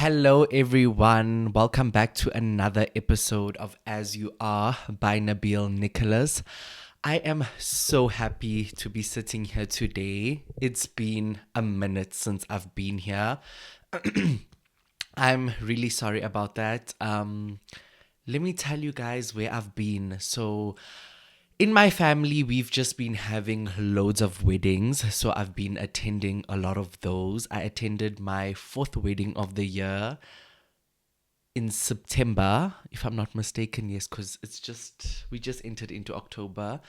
Hello, everyone. Welcome back to another episode of As You Are by Nabil Nicholas. I am so happy to be sitting here today. It's been a minute since I've been here. I'm really sorry about that. Let me tell you guys where I've been. So, in my family, we've just been having loads of weddings. So, I've been attending a lot of those. I attended my fourth wedding of the year in September, if I'm not mistaken. Yes, because we just entered into October.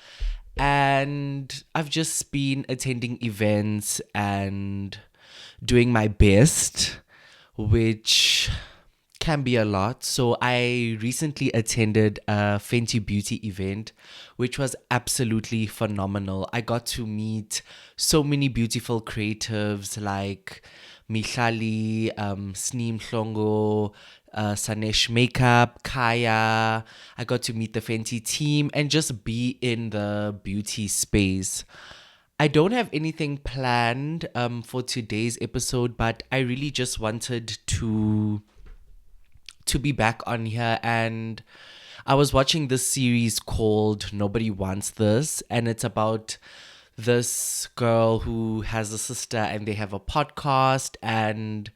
And I've just been attending events and doing my best, which can be a lot. So I recently attended a Fenty Beauty event, which was absolutely phenomenal. I got to meet so many beautiful creatives like Mihlali, Sneem Hlongo, Sanesh Makeup, Kaya. I got to meet the Fenty team and just be in the beauty space. I don't have anything planned for today's episode, but I really just wanted to be back on here. And I was watching this series called Nobody Wants This, and it's about this girl who has a sister and they have a podcast, and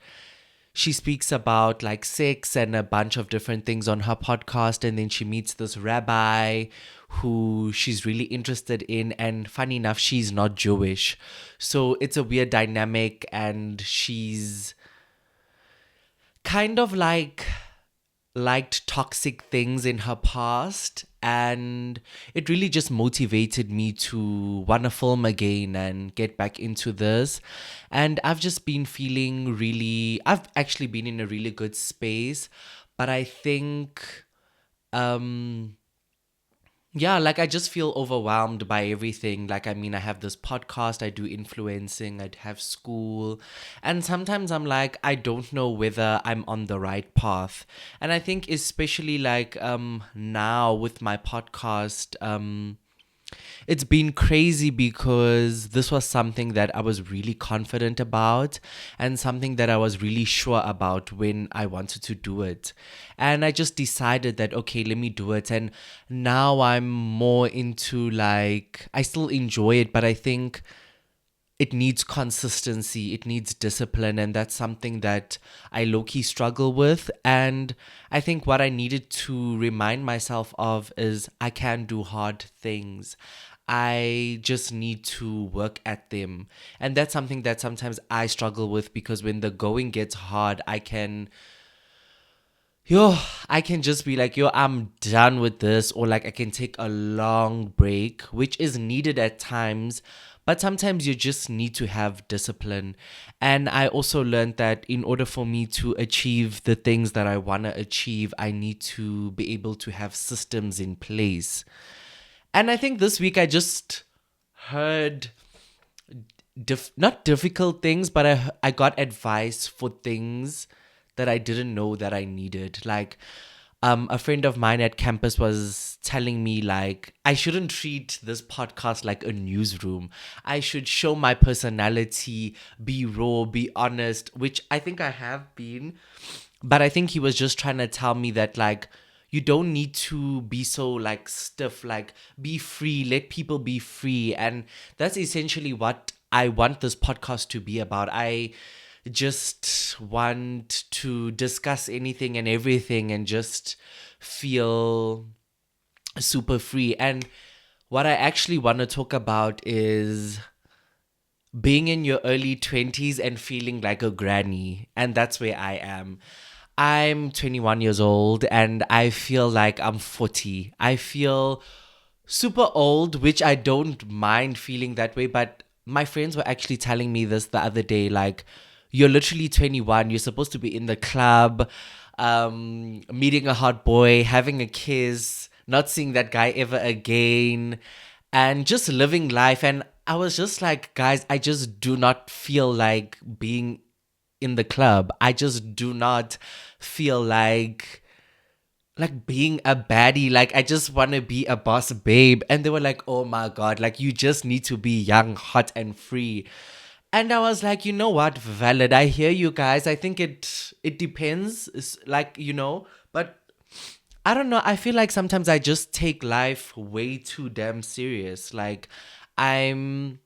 she speaks about like sex and a bunch of different things on her podcast. And then she meets this rabbi who she's really interested in, and funny enough, she's not Jewish. So it's a weird dynamic, and she's kind of like liked toxic things in her past, and it really just motivated me to want to film again and get back into this. And I've actually been in a really good space, but I think yeah, like I just feel overwhelmed by everything. Like, I mean, I have this podcast, I do influencing, I have school, and sometimes I'm like, I don't know whether I'm on the right path. And I think, especially like now with my podcast, it's been crazy because this was something that I was really confident about and something that I was really sure about when I wanted to do it. And I just decided that, okay, let me do it. And now I'm more into like, I still enjoy it, but I think it needs consistency, it needs discipline, and that's something that I low-key struggle with. And I think what I needed to remind myself of is I can do hard things. I just need to work at them. And that's something that sometimes I struggle with, because when the going gets hard, I can just be like, I'm done with this, or like I can take a long break, which is needed at times. But sometimes you just need to have discipline. And I also learned that in order for me to achieve the things that I want to achieve, I need to be able to have systems in place. And I think this week I just heard not difficult things, but I got advice for things that I didn't know that I needed. Like, a friend of mine at campus was telling me like I shouldn't treat this podcast like a newsroom. I should show my personality, be raw, be honest, which I think I have been. But I think he was just trying to tell me that like you don't need to be so like stiff, like be free, let people be free. And that's essentially what I want this podcast to be about. I just want to discuss anything and everything and just feel super free. And what I actually want to talk about is being in your early 20s and feeling like a granny. And that's where I am. I'm 21 years old and I feel like I'm 40. I feel super old, which I don't mind feeling that way. But my friends were actually telling me this the other day, like, you're literally 21. You're supposed to be in the club, meeting a hot boy, having a kiss, not seeing that guy ever again, and just living life. And I was just like, guys, I just do not feel like being in the club. I just do not feel like being a baddie. Like, I just want to be a boss babe. And they were like, oh my God, like you just need to be young, hot and free. And I was like, you know what, valid. I hear you guys. I think it depends. But I don't know. I feel like sometimes I just take life way too damn serious. Like, I'm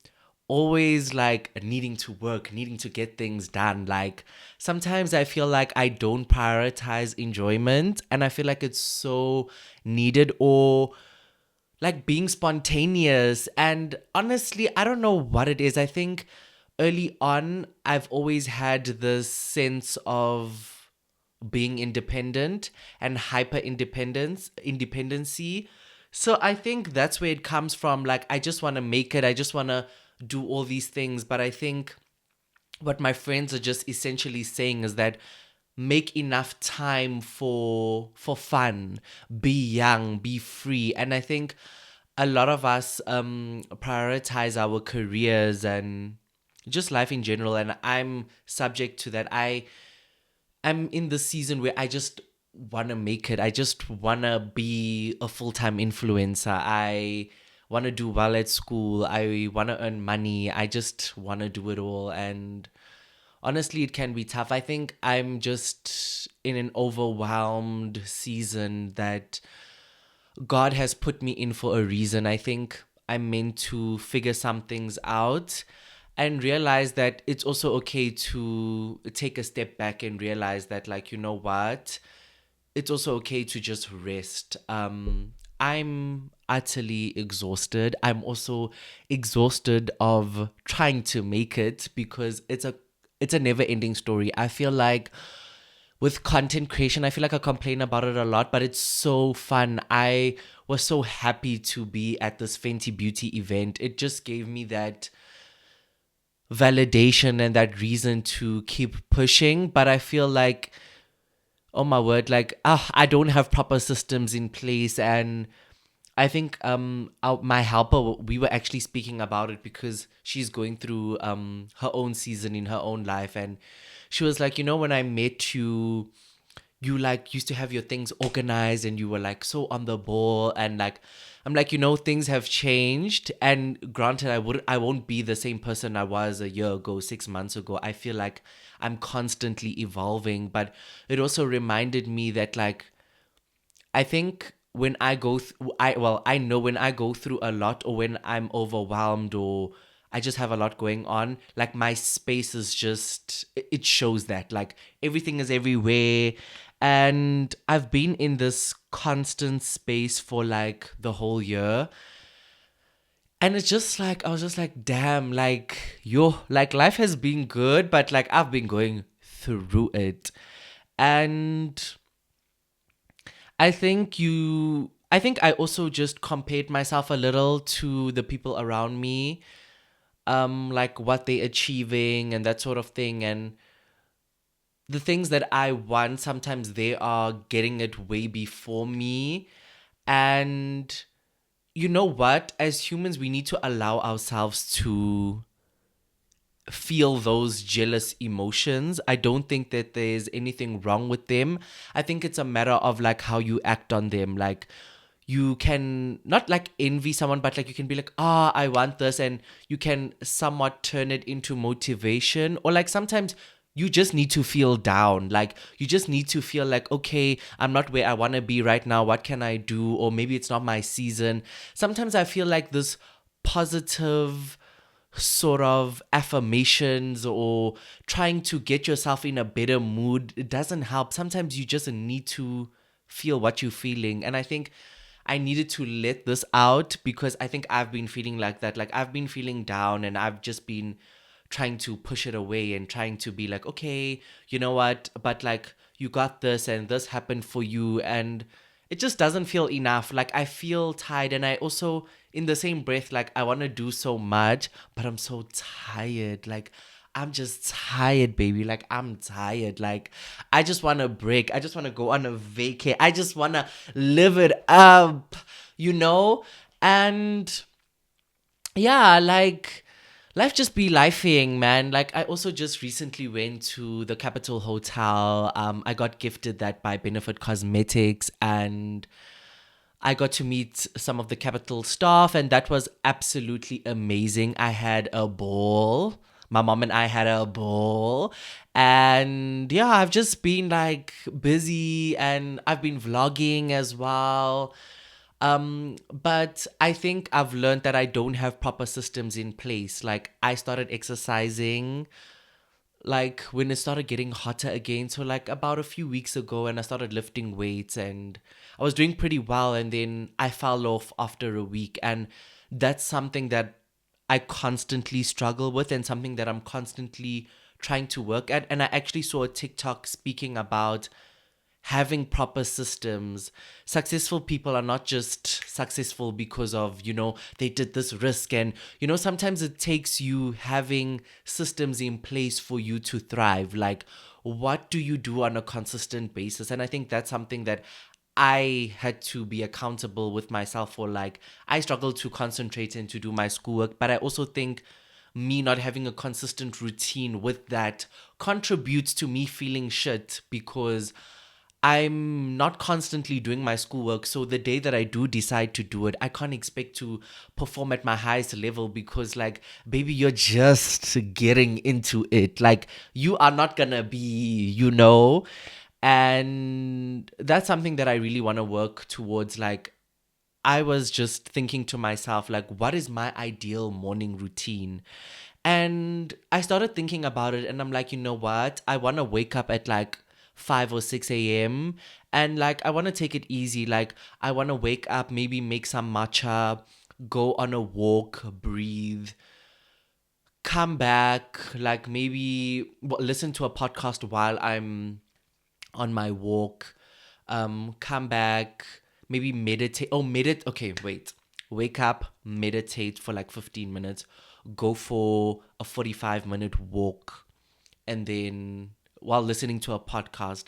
always like needing to work, needing to get things done. Like, sometimes I feel like I don't prioritize enjoyment, and I feel like it's so needed, or like being spontaneous. And honestly, I don't know what it is. I think early on, I've always had this sense of being independent and hyper independency. So I think that's where it comes from. Like, I just want to make it, I just want to do all these things. But I think what my friends are just essentially saying is that make enough time for fun, be young, be free. And I think a lot of us prioritize our careers and just life in general, and I'm subject to that. I'm in the season where I just want to make it. I just want to be a full-time influencer. I want to do well at school. I want to earn money. I just want to do it all. And honestly, it can be tough. I think I'm just in an overwhelmed season that God has put me in for a reason. I think I'm meant to figure some things out and realize that it's also okay to take a step back and realize that, like, you know what? It's also okay to just rest. I'm utterly exhausted. I'm also exhausted of trying to make it because it's a never ending story. I feel like with content creation, I feel like I complain about it a lot, but it's so fun. I was so happy to be at this Fenty Beauty event. It just gave me that validation and that reason to keep pushing. But I feel like, oh my word, like, I don't have proper systems in place. And I think my helper, we were actually speaking about it because she's going through her own season in her own life. And she was like, when I met you, you like used to have your things organized and you were like so on the ball. And like, I'm like, things have changed. And granted, I won't be the same person I was a year ago, 6 months ago. I feel like I'm constantly evolving. But it also reminded me that, like, I think when I go, I know when I go through a lot, or when I'm overwhelmed, or I just have a lot going on, like, my space is just, it shows that, like, everything is everywhere. And I've been in this constant space for like the whole year. And it's just like, I was just like, damn, like, like, life has been good, but like, I've been going through it. And I think I also just compared myself a little to the people around me, like what they're achieving and that sort of thing. And the things that I want, sometimes they are getting it way before me. And you know what? As humans, we need to allow ourselves to feel those jealous emotions. I don't think that there's anything wrong with them. I think it's a matter of like how you act on them. Like, you can not like envy someone, but like you can be like, I want this, and you can somewhat turn it into motivation. Or like, sometimes you just need to feel down. Like, you just need to feel like, okay, I'm not where I want to be right now. What can I do? Or maybe it's not my season. Sometimes I feel like this positive sort of affirmations or trying to get yourself in a better mood, it doesn't help. Sometimes you just need to feel what you're feeling. And I think I needed to let this out because I think I've been feeling like that. Like, I've been feeling down and I've just been trying to push it away and trying to be like, okay, you know what? But like, you got this and this happened for you. And it just doesn't feel enough. Like, I feel tired. And I also, in the same breath, like, I want to do so much, but I'm so tired. Like, I'm just tired, baby. Like, I'm tired. Like, I just want to break. I just want to go on a vacay. I just want to live it up, you know? And yeah, like, life just be lifing, man. Like, I also just recently went to the Capitol Hotel. I got gifted that by Benefit Cosmetics, and I got to meet some of the Capitol staff, and that was absolutely amazing. I had a ball. my mom and I had a ball. And yeah, I've just been like busy and I've been vlogging as well. But I think I've learned that I don't have proper systems in place. Like I started exercising like when it started getting hotter again. So like about a few weeks ago, and I started lifting weights and I was doing pretty well, and then I fell off after a week. And that's something that I constantly struggle with and something that I'm constantly trying to work at. And I actually saw a TikTok speaking about having proper systems. Successful people are not just successful because of, they did this risk. And, sometimes it takes you having systems in place for you to thrive. Like, what do you do on a consistent basis? And I think that's something that I had to be accountable with myself for. Like, I struggle to concentrate and to do my schoolwork, but I also think me not having a consistent routine with that contributes to me feeling shit because I'm not constantly doing my schoolwork. So the day that I do decide to do it, I can't expect to perform at my highest level because, like, baby, you're just getting into it. Like, you are not gonna be, and that's something that I really want to work towards. Like, I was just thinking to myself, like, what is my ideal morning routine? And I started thinking about it, and I'm like, you know what? I want to wake up at like 5 or 6 a.m. And like, I want to take it easy. Like, I want to wake up, maybe make some matcha, go on a walk, breathe, come back, like maybe listen to a podcast while I'm on my walk, come back, maybe meditate. Oh, Okay, wait. Wake up, meditate for like 15 minutes, go for a 45-minute walk, and then while listening to a podcast,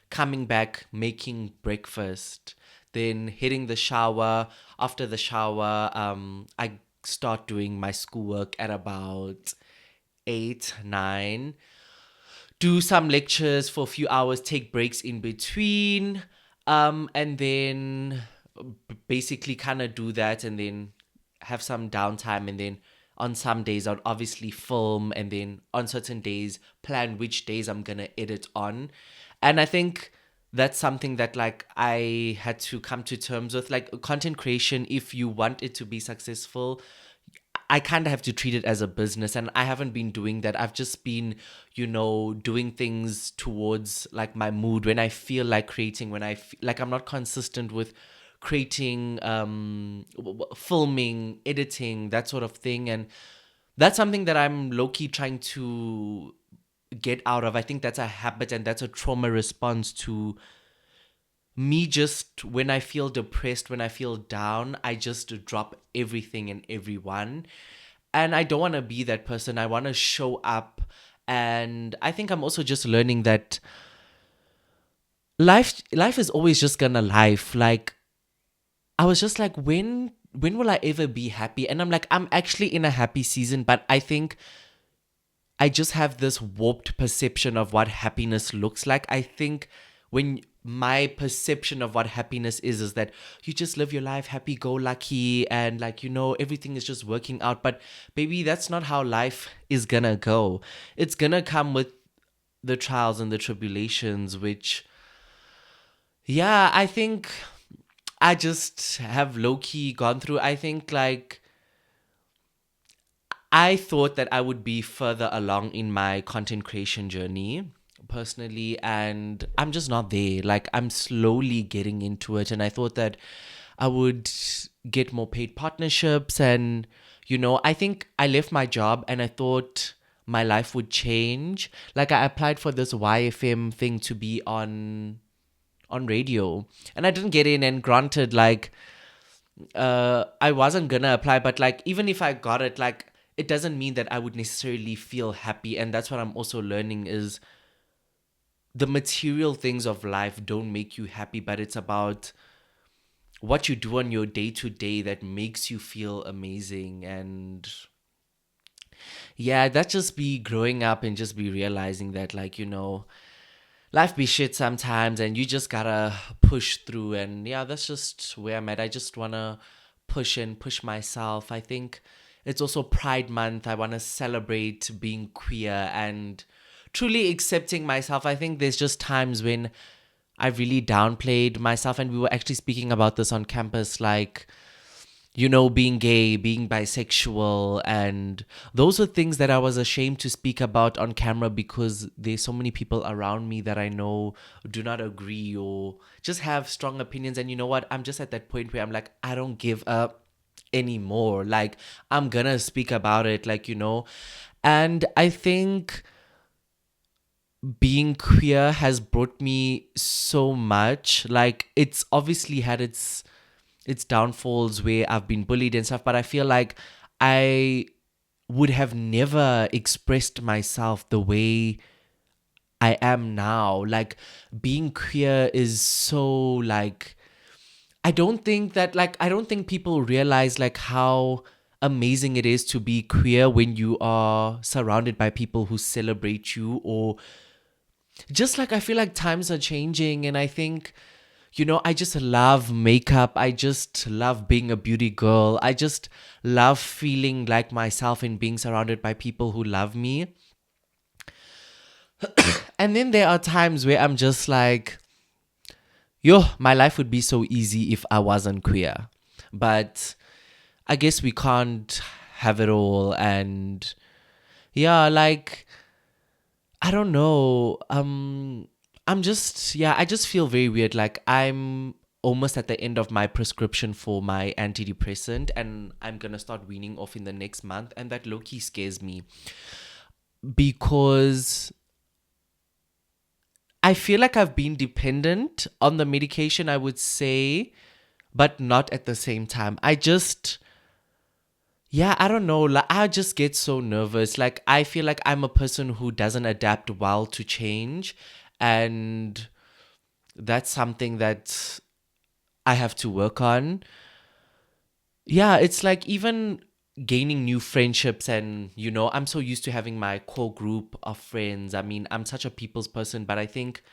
coming back, making breakfast, then hitting the shower. After the shower, I start doing my schoolwork at about 8, 9, do some lectures for a few hours, take breaks in between, and then basically kind of do that, and then have some downtime, and then on some days I'll obviously film, and then on certain days plan which days I'm gonna edit on. And I think that's something that like I had to come to terms with. Like, content creation, if you want it to be successful, I kind of have to treat it as a business, and I haven't been doing that. I've just been, doing things towards like my mood when I feel like creating, when like I'm not consistent with creating, filming, editing, that sort of thing. And that's something that I'm low-key trying to get out of. I think that's a habit and that's a trauma response to me. Just when I feel depressed, when I feel down, I just drop everything and everyone. And I don't want to be that person. I want to show up. And I think I'm also just learning that life is always just gonna life. Like, I was just like, when will I ever be happy? And I'm like, I'm actually in a happy season, but I think I just have this warped perception of what happiness looks like. I think when my perception of what happiness is that you just live your life happy go lucky, and like, everything is just working out. But baby, that's not how life is gonna go. It's gonna come with the trials and the tribulations, which, yeah, I think I just have low-key gone through. I think like I thought that I would be further along in my content creation journey personally, and I'm just not there. Like, I'm slowly getting into it, and I thought that I would get more paid partnerships. And I think I left my job and I thought my life would change. Like, I applied for this YFM thing to be on radio, and I didn't get in. And granted, like, I wasn't gonna apply, but like, even if I got it, like, it doesn't mean that I would necessarily feel happy. And that's what I'm also learning is the material things of life don't make you happy, but it's about what you do on your day to day that makes you feel amazing. And yeah, that just be growing up and just be realizing that, like, life be shit sometimes and you just gotta push through. And yeah, that's just where I'm at. I just wanna push and push myself. I think it's also Pride Month. I want to celebrate being queer and truly accepting myself. I think there's just times when I've really downplayed myself, and we were actually speaking about this on campus, like, being gay, being bisexual, and those are things that I was ashamed to speak about on camera because there's so many people around me that I know do not agree or just have strong opinions. And you know what? I'm just at that point where I'm like, I don't give up anymore. Like, I'm gonna speak about it, And I think being queer has brought me so much. Like, it's obviously had its downfalls where I've been bullied and stuff, but I feel like I would have never expressed myself the way I am now. Like, being queer is so, like, I don't think people realize like how amazing it is to be queer when you are surrounded by people who celebrate you, or just like I feel like times are changing, and I think I just love makeup. I just love being a beauty girl. I just love feeling like myself and being surrounded by people who love me. And then there are times where I'm just like, my life would be so easy if I wasn't queer. But I guess we can't have it all. And yeah, like, I don't know. I just feel very weird. Like, I'm almost at the end of my prescription for my antidepressant, and I'm gonna start weaning off in the next month, and that low-key scares me because I feel like I've been dependent on the medication, I would say, but not at the same time. I don't know. Like, I just get so nervous. Like, I feel like I'm a person who doesn't adapt well to change. And that's something that I have to work on. Yeah, it's like even gaining new friendships, and I'm so used to having my core group of friends. I mean, I'm such a people's person, but I think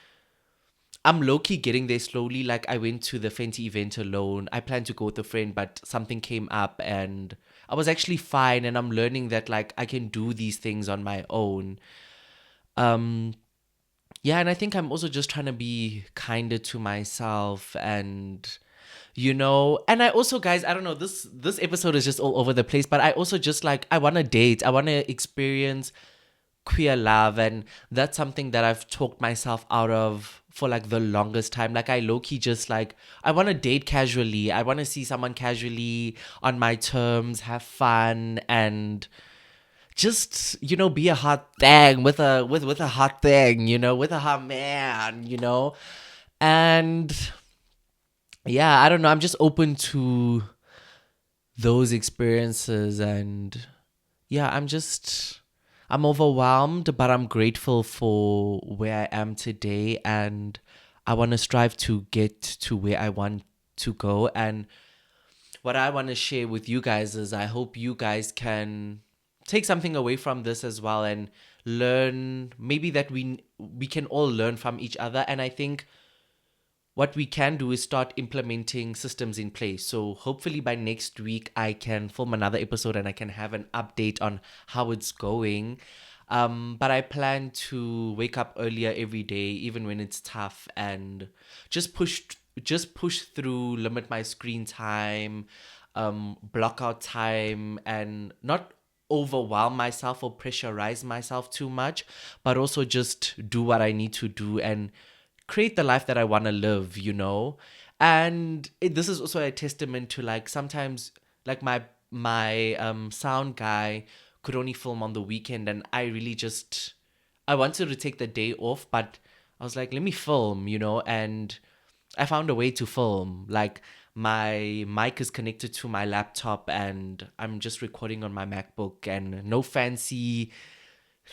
I'm low-key getting there slowly. Like, I went to the Fenty event alone. I planned to go with a friend, but something came up and I was actually fine, and I'm learning that like I can do these things on my own. Um yeah, and I think I'm also just trying to be kinder to myself, and and I also, guys, I don't know, this episode is just all over the place, but I also just like, I want to date. I want to experience queer love, and that's something that I've talked myself out of for like the longest time. Like, I low-key just like, I want to date casually. I want to see someone casually on my terms, have fun, and just be a hot thing with a hot thing, with a hot man, and yeah, I don't know, I'm just open to those experiences. And yeah, I'm overwhelmed, but I'm grateful for where I am today, and I want to strive to get to where I want to go. And what I want to share with you guys is, I hope you guys can take something away from this as well, and learn, maybe that we can all learn from each other. And I think what we can do is start implementing systems in place. So hopefully by next week, I can film another episode and I can have an update on how it's going. But I plan to wake up earlier every day, even when it's tough, and just push through, limit my screen time, block out time, and not overwhelm myself or pressurize myself too much, but also just do what I need to do and create the life that I want to live, And this is also a testament to, like, sometimes, like, my sound guy could only film on the weekend, and I wanted to take the day off, but I was like, let me film, and I found a way to film. Like, my mic is connected to my laptop, and I'm just recording on my MacBook, and no fancy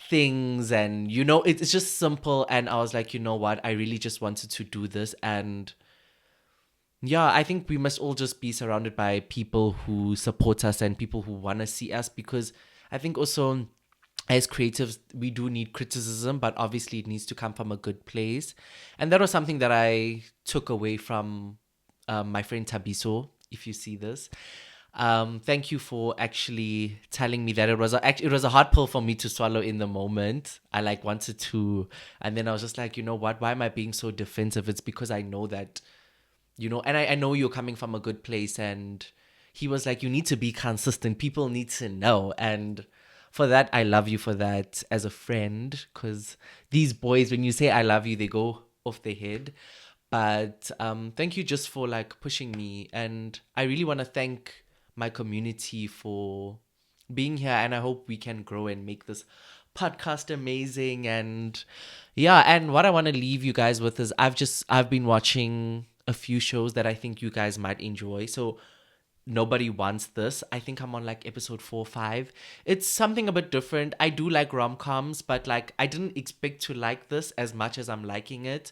things, and it's just simple. And I was like, you know what, I really just wanted to do this. And yeah, I think we must all just be surrounded by people who support us and people who want to see us, because I think also, as creatives, we do need criticism, but obviously it needs to come from a good place. And that was something that I took away from my friend Tabiso, if you see this. Thank you for actually telling me that it was a hard pill for me to swallow in the moment. I like wanted to, and then I was just like, you know what? Why am I being so defensive? It's because I know that, and I know you're coming from a good place. And he was like, you need to be consistent. People need to know. And for that, I love you for that as a friend. Because these boys, when you say I love you, they go off their head. But thank you just for like pushing me. And I really want to thank my community for being here. And I hope we can grow and make this podcast amazing. And yeah, and what I want to leave you guys with is I've been watching a few shows that I think you guys might enjoy. So nobody wants this. I think I'm on like episode 4 or 5. It's something a bit different. I do like rom-coms, but like I didn't expect to like this as much as I'm liking it.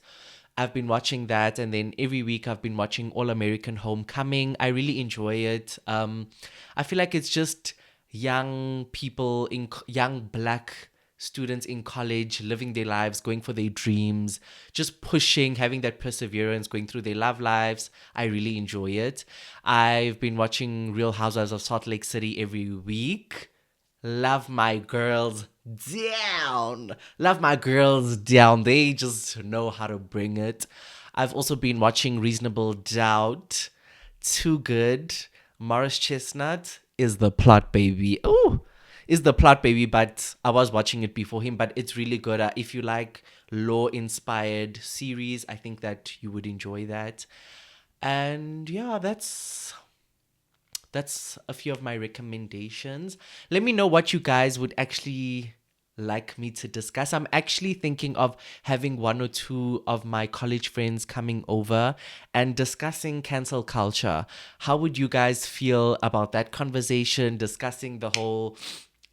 I've been watching that, and then every week I've been watching All American Homecoming. I really enjoy it. I feel like it's just young people young black students in college living their lives, going for their dreams, just pushing, having that perseverance, going through their love lives. I really enjoy it. I've been watching Real Housewives of Salt Lake City every week. Love my girls down. Love my girls down. They just know how to bring it. I've also been watching Reasonable Doubt. Too good. Morris Chestnut is the plot baby. Oh, is the plot baby, but I was watching it before him, but it's really good. If you like law inspired series, I think that you would enjoy that. And yeah, that's a few of my recommendations. Let me know what you guys would actually like me to discuss. I'm actually thinking of having one or two of my college friends coming over and discussing cancel culture. How would you guys feel about that conversation, discussing the whole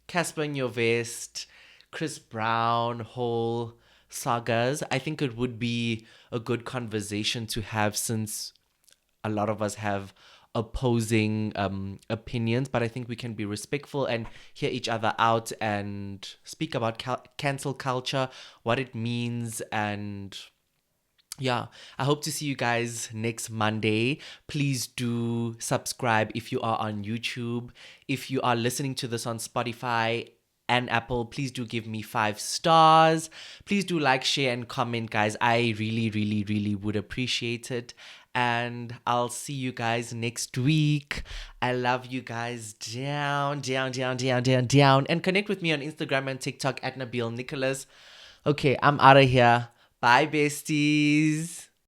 Casper in Your Vest, Chris Brown whole sagas? I think it would be a good conversation to have, since a lot of us have opposing opinions, but I think we can be respectful and hear each other out and speak about cancel culture, what it means. And yeah, I hope to see you guys next Monday. Please do subscribe if you are on YouTube. If you are listening to this on Spotify and Apple, please do give me 5 stars. Please do like, share, and comment, guys. I really, really, really would appreciate it. And I'll see you guys next week. I love you guys down, down, down, down, down, down. And connect with me on Instagram and TikTok at Nabil Nicholas. Okay, I'm out of here. Bye, besties.